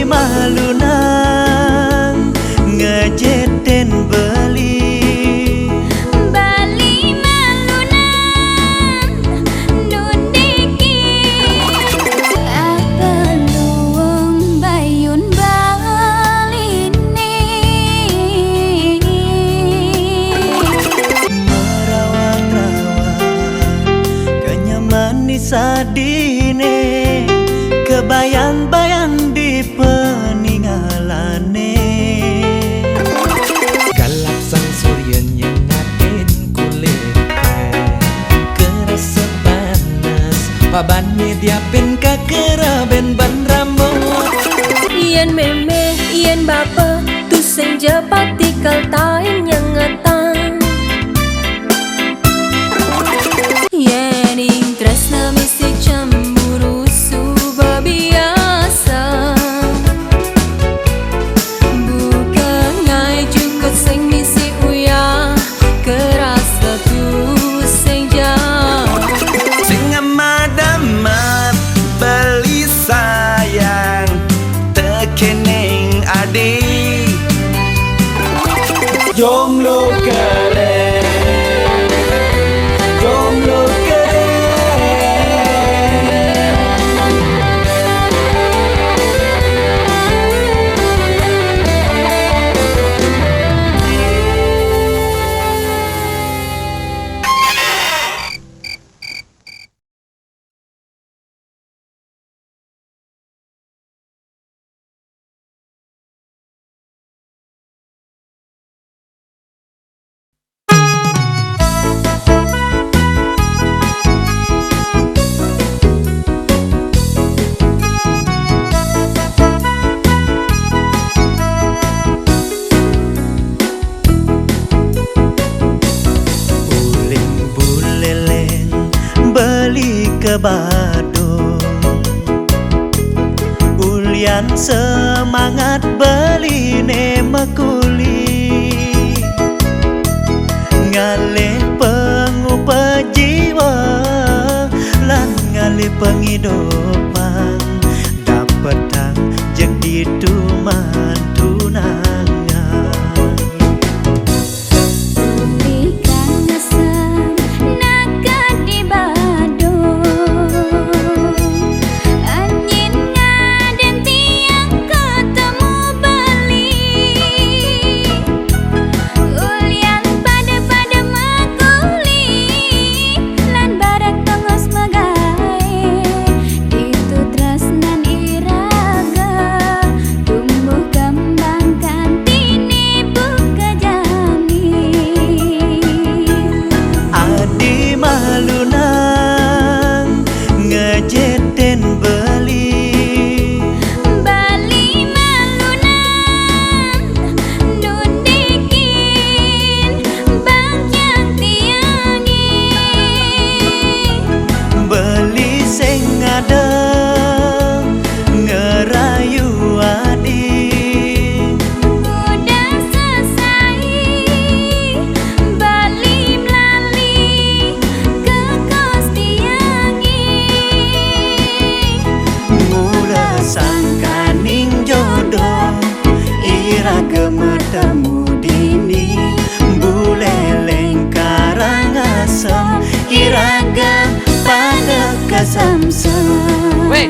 malunang ngejeten beli Bali malunan nundiki apa luwung bayun Bali ni merawat-rawat kenyaman di sadine kebayang-bayang di peninggalane Galap sang surya nyengatin kulit kerasa panas pabannya diapin kakeraben ban rambut Ian meme, ian bapa tu senja patikal tain yang ngatang Yening tresna misi cemburu suba biasa Bukan ngai juga sing misi uya kerasa tu senja sing amat-amat beli sayang tekening adi jomblo keren jomblo Uling buleleng beli ke Badung Ulian semangat beli ne makuli Ngalih pengupa jiwa lan ngalih penghidupan dapetang jeung diduman tunangan Berikan ngesan naga di Badung Anjin ngaden tiang ketemu beli Ulian pada makuli Lan barak tongos megai Itu tresnan iraga Tumbuh kembangkan tini buka jani Adi malunang ngejeten beli Bali malunan nundikin banyak tiangin beli sing ada ngerayu adi Udah selesai Bali melali ke kos tiangin mula sangkaning jodoh ira gemetemu dini buleleng karangasem iraga pada kesamsem Weh,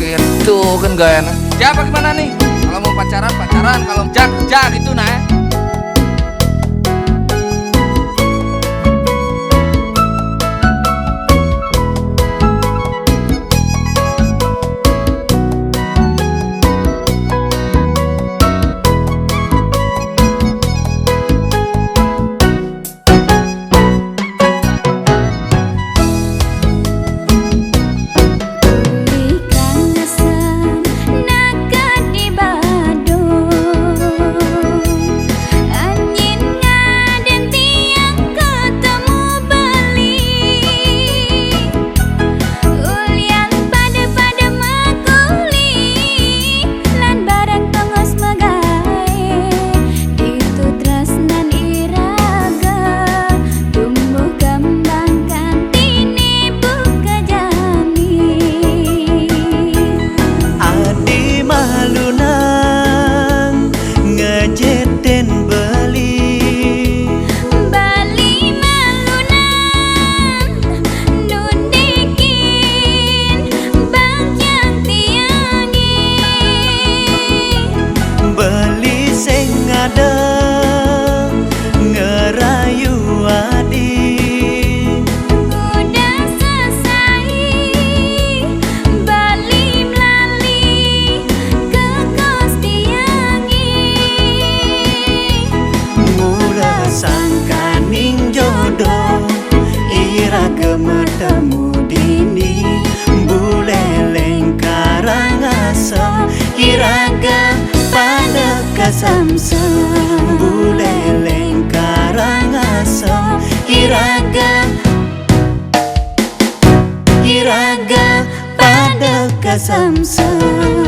gitu kan gak enak. Siapa gimana nih? Kalau mau pacaran, kalau jak itu nah ya. Berikan ngesan naga di Badung kesamsem buleleng karangasem iraga pada kesamsem